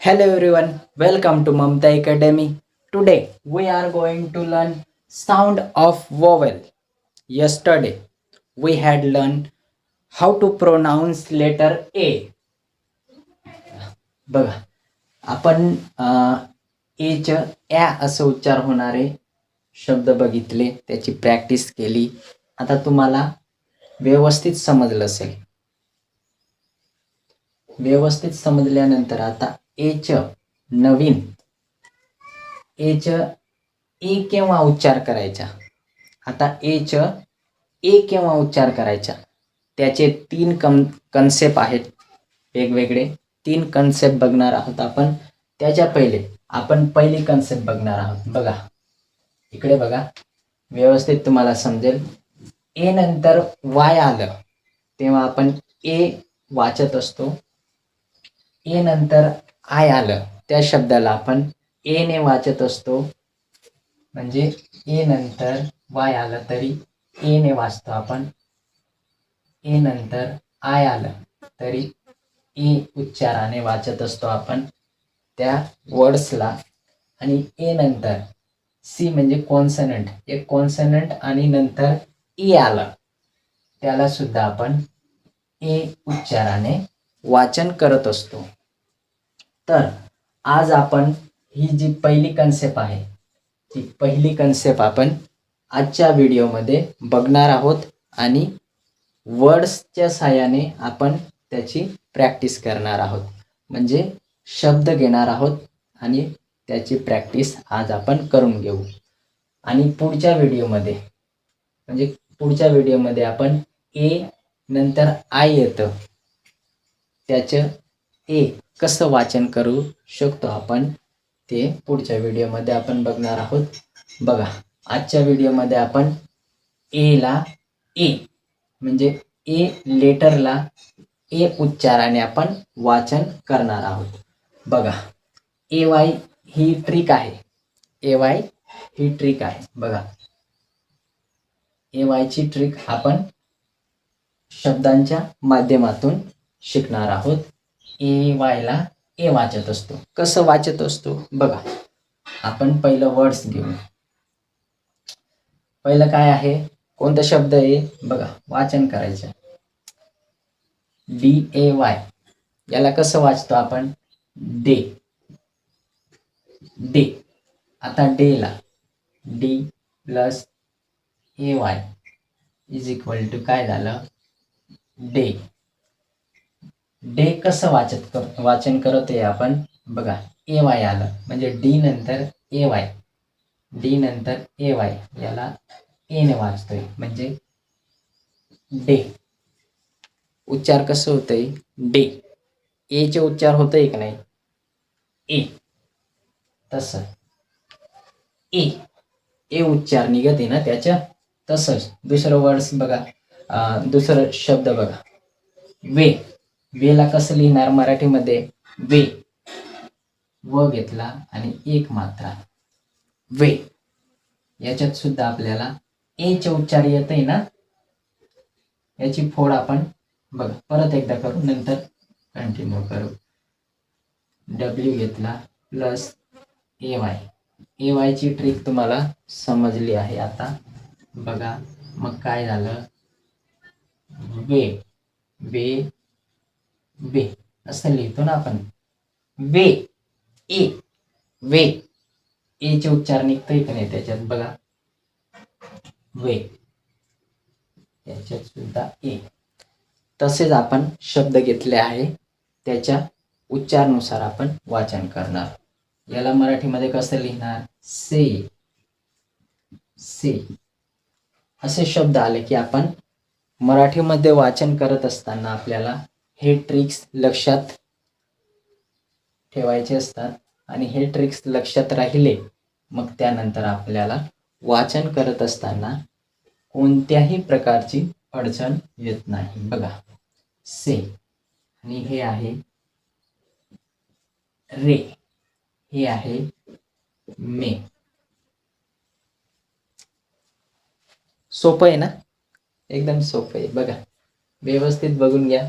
Hello everyone, welcome to Mamta Academy. Today we are going to learn sound of vowel. Yesterday we had learned how to pronounce letter A. बघा आपण एच्या या असं उच्चार होणारे शब्द बघितले, त्याची प्रॅक्टिस केली. आता तुम्हाला व्यवस्थित समजलं असेल. व्यवस्थित समजल्यानंतर आता एच नवीन एच ए केव्हा उच्चार करायचा. आता एच ए केव्हा उच्चार करायचा त्याचे तीन कन्सेप्ट आहेत. वेगवेगळे तीन कन्सेप्ट बघणार आहोत आपण. त्याच्या पहिले आपण पहिली कन्सेप्ट बघणार आहोत. बघा इकडे बघा, व्यवस्थित तुम्हाला समजेल. ए नंतर वाय आलं तेव्हा आपण ए वाचत असतो. ए नंतर आय आलं त्या शब्दाला आपण ए ने वाचत असतो. म्हणजे ए नंतर वाय आलं तरी ए ने वाचतो आपण. ए नंतर आय आलं तरी ए उच्चाराने वाचत असतो आपण त्या वर्ड्सला. आणि ए नंतर सी म्हणजे कॉन्सनंट, एक कॉन्सनंट आणि नंतर ई आलं त्याला सुद्धा आपण ए उच्चाराने वाचन करत असतो. तर आज आपण ही जी पहिली कन्सेप्ट आहे ती पहिली कन्सेप्ट आपण आजच्या व्हिडिओमध्ये बघणार आहोत आणि वर्ड्सच्या साहाय्याने आपण त्याची प्रॅक्टिस करणार आहोत. म्हणजे शब्द घेणार आहोत आणि त्याची प्रॅक्टिस आज आपण करून घेऊ. आणि पुढच्या व्हिडिओमध्ये आपण ए नंतर आय येतं त्याचं ए कसं वाचन करू शकतो आपण ते पुढच्या व्हिडिओमध्ये आपण बघणार आहोत. बघा आजच्या व्हिडिओमध्ये आपण एला ए म्हणजे ए लेटरला ए उच्चाराने आपण वाचन करणार आहोत. बघा ए वाय ही ट्रिक आहे. ए वाय ही ट्रिक आहे. बघा ए वायची ट्रिक आपण शब्दांच्या माध्यमातून शिकणार आहोत. ए वायला ए वाचत असतो. कसं वाचत असतो बघा. आपण पहिलं वर्ड्स घेऊ. पहिलं काय आहे, कोणता शब्द आहे बघा, वाचन करायचं. डी ए वाय याला कसं वाचतो आपण, डे. डे. आता डेला D plus A Y is equal to काय झालं, डे. डे कसं वाचन करत आहे आपण बघा. ए वाय आलं म्हणजे डी नंतर ए वाय, डी नंतर ए वाय याला ए ने वाचतोय म्हणजे डे. उच्चार कसं होतंय, डे. ए चे उच्चार होतंय की नाही, ए. तसं ए ए उच्चार निघत आहे ना त्याच्या. तसंच दुसरं वर्ड्स बघा, दुसरं शब्द बघा, वे. वेला कसं लिहिणार मराठीमध्ये, वे. व घेतला आणि एक मात्रा वे. याच्यात सुद्धा आपल्याला ए चे उच्चार येत आहे ना. याची फोड आपण बघा परत एकदा करू, नंतर कंटिन्यू करू. डब्ल्यू घेतला plus A Y. A वायची trick तुम्हाला समजली आहे आता. बघा मग काय झालं, वे. वे वे असं लिहितो ना आपण, वे ए. वे ए चे उच्चार निघतोय की नाही त्याच्यात बघा, वे. याच्यात सुद्धा ए. तसेच आपण शब्द घेतले आहे त्याच्या उच्चारानुसार आपण वाचन करणार. याला मराठीमध्ये कसं लिहिणार, से. से असे शब्द आले की आपण मराठीमध्ये वाचन करत असताना आपल्याला हे ट्रिक्स लक्षात ठेवायचे असतात. आणि हे ट्रिक्स लक्षात राहिले मग त्यानंतर आपल्याला वाचन करत असताना कोणत्याही प्रकारची अडचण येत नाही. बघा से आणि हे आहे रे, हे आहे मे. सोपं आहे ना, एकदम सोपं आहे. बघा व्यवस्थित बघून घ्या.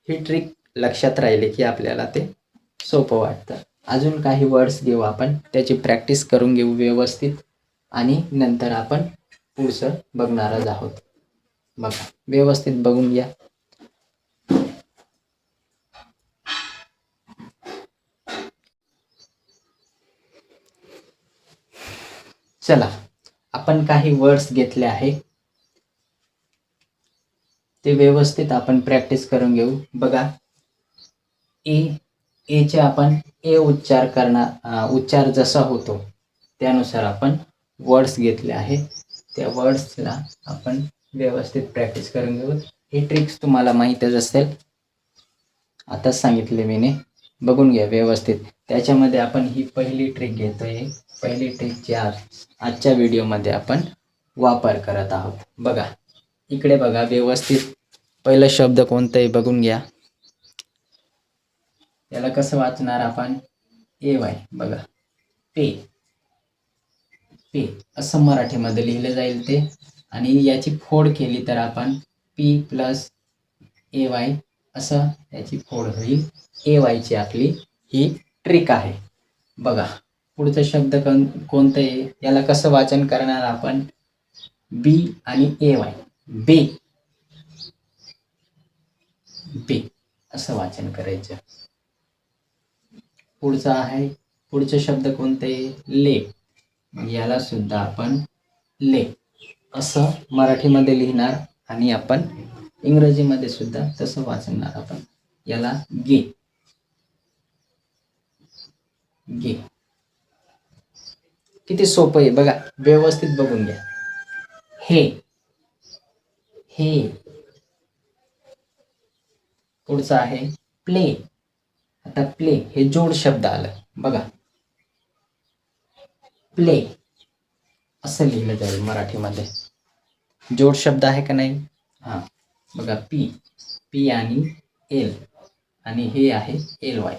ही ट्रिक लक्षात राहिली की आपल्याला ते सोपं वाटतं. अजून काही वर्ड्स घेऊ आपण, त्याची प्रॅक्टिस करून घेऊ व्यवस्थित आणि नंतर आपण पुढचं बघणारच आहोत. बघा व्यवस्थित बघून घ्या. चला आपण काही वर्ड्स घेतले आहे, ते व्यवस्थित आपण प्रॅक्टिस करून घेऊ. बघा एचे आपण उच्चार जसा होतो त्यानुसार आपण वर्ड्स घेतले आहे. त्या वर्ड्सला आपण व्यवस्थित प्रॅक्टिस करून घेऊ. हे ट्रिक्स तुम्हाला माहीतच असेल, आताच सांगितले मीने, बघून घ्या व्यवस्थित. त्याच्यामध्ये आपण ही पहिली ट्रिक घेतोय. पहिली ट्रिकची आजच्या व्हिडिओमध्ये आपण वापर करत आहोत. बघा इकडे बघा व्यवस्थित. पहिला शब्द कोणता आहे बघून घ्या. याला कसं वाचणार आपण? AY. बघा पे, पे असं मराठीमध्ये लिहिलं जाईल ते, आणि याची फोड केली तर आपण P + AY असं याची फोड होईल. AY ची आपली ही ट्रिक आहे. बघा पुढचा शब्द कोणतं आहे, याला कसं वाचन करणार आपण? B आणि AY, बे, बे असं वाचन करायचं. पुढचा शब्द कोणते? ले. याला सुद्धा आपण ले असं मराठीमध्ये लिहिणार आणि आपण इंग्रजीमध्ये सुद्धा तसं वाचणार आपण. याला गे, गे. किती सोपं आहे बघा, व्यवस्थित बघून घ्या. हे, हे. पुढचा आहे प्ले. आता प्ले हे जोड शब्द आलं बघा. प्ले असं लिहिलं जाईल मराठीमध्ये. जोड शब्द आहे का नाही? हां बघा, पी आणि एल, आणि हे आहे LY.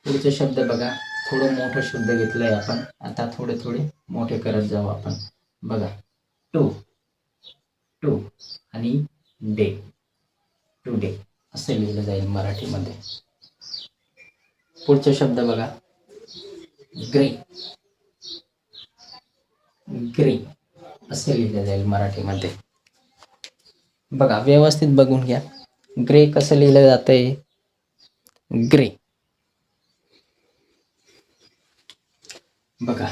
पुढचे शब्द बघा, थोडं मोठं शब्द घेतलंय आपण, आता थोडे मोठे करत जाऊ आपण. बघा टू, टू आणि डे, टुडे असं लिहिलं जाईल मराठीमध्ये. पुढचा शब्द बघा ग्रे, ग्रे असं लिहिलं जाईल मराठीमध्ये. बघा व्यवस्थित बघून घ्या. ग्रे कसं लिहिलं जातंय? ग्रे. बघा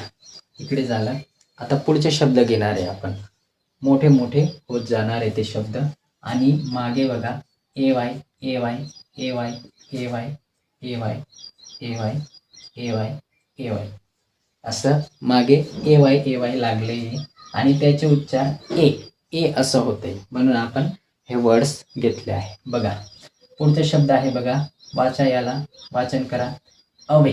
इकडे झालं. आता पुढचे शब्द घेणार आहे आपण. मोठे मोठे होत जाणार आहे ते शब्द, आणि मागे बघा AY, AY, AY, AY, AY, AY, AY, AY असं मागे AY, AY लागले, आणि त्याचे उच्चार ए असं होते, म्हणून आपण हे वर्ड्स घेतले आहे. बघा पुढचा शब्द आहे बघा, याला वाचन करा. अवे.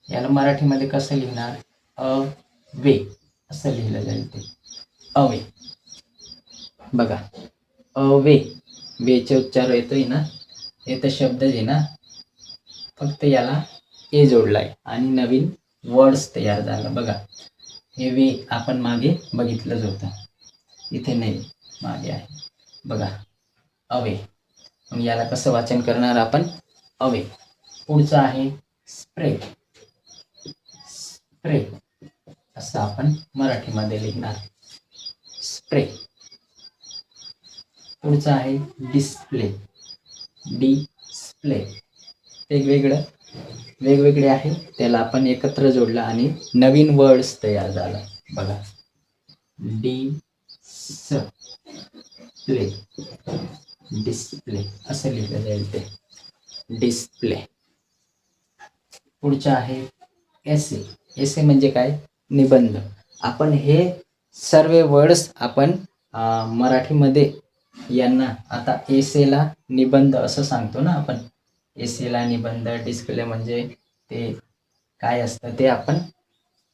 याला मराठीमध्ये कसं लिहिणार? अवे असं लिहिलं जाईल ते. अवे. बघा अवे, वेचे उच्चार येतोय ना, येतं शब्द आहे ना, फक्त याला ए जोडलाय आणि नवीन वर्ड्स तयार झालं. बघा हे वे आपण मागे बघितलंच होतं, इथे नाही, मागे आहे. बघा अवे. मग याला कसं वाचन करणार आपण? अवे. पुढचं आहे स्प्रे, स्प्रे असं आपण मराठीमध्ये लिहिणार. स्प्रे. पुढचं आहे डिस्प्ले, डिस्प्ले. वेगवेगळे आहे, त्याला आपण एकत्र जोडलं आणि नवीन वर्ड्स तयार झाला. बघा डिस्प्ले, डिस्प्ले असं लिहिलं जाईल ते, डिस्प्ले. पुढचं आहे एसे. एसे म्हणजे काय? निबंध. आपण हे सर्व वर्ड्स आपण मराठीमध्ये यांना आता एसेला निबंध असं सांगतो ना आपण. एसेला निबंध, डिस्प्ले म्हणजे ते काय असतं ते आपण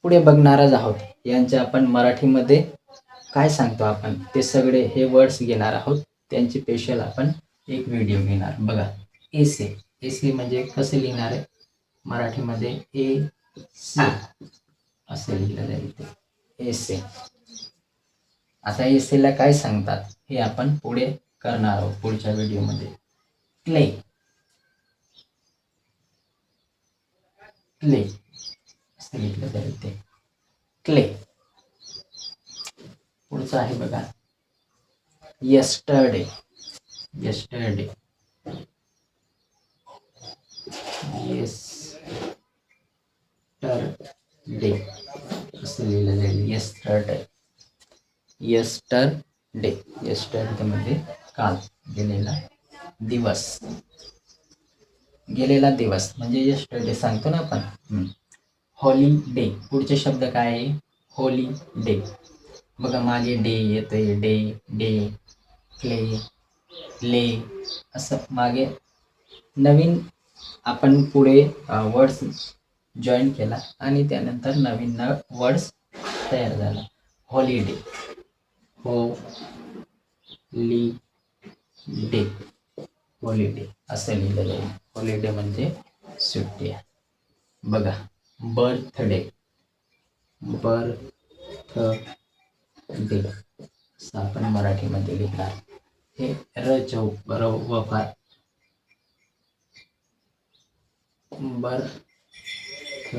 पुढे बघणारच आहोत. यांचे आपण मराठीमध्ये काय सांगतो आपण ते सगळे हे वर्ड्स घेणार आहोत, त्यांची स्पेशल आपण एक व्हिडिओ घेणार. बघा एसे, एसे म्हणजे कसे लिहिणार आहे मराठीमध्ये? ए से असं लिहिलं जाईल ते, एसे. आता एसेला काय सांगतात हे आपण पुढे करणार आहोत पुढच्या व्हिडिओमध्ये. क्ले, क्ले असं लिहिलं जाईल ते क्ले. पुढचं आहे बघा yesterday. yesterday yesterday असं लिहिलं जाईल yesterday. yesterday yesterday म्हणजे काल, गेलेला दिवस. गेलेला दिवस म्हणजे yesterday सांगतो ना आपण. हॉलिडे पुढचे शब्द काय आहे? हॉलिडे. बघा मागे डे येतोय, डे डे क्ले ले असं मागे नवीन आपण पुढे वर्ड्स जॉईन केला आणि त्यानंतर नवीन वर्ड्स तयार झाला. हॉलिडे हॉलिडे हॉलिडे असं लिहिलं जाईल. हॉलिडे म्हणजे सुट्टी. बघा बर्थडे बर्थडे असं आपण मराठीमध्ये लिहिणार. हे रचव वफार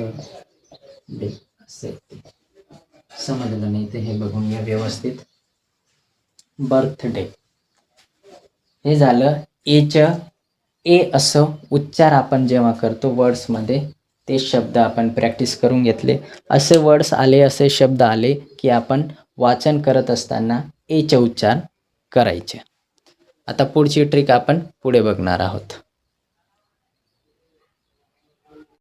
बर्थडे असे. समजलं नाही तर हे बघून घ्या व्यवस्थित. बर्थडे हे झालं. एचं ए असं उच्चार आपण जेव्हा करतो वर्ड्समध्ये ते शब्द आपण प्रॅक्टिस करून घेतले. असे वर्ड्स आले, असे शब्द आले की आपण वाचन करत असताना एचे उच्चार करायचे. आता पुढची ट्रिक आपण पुढे बघणार आहोत.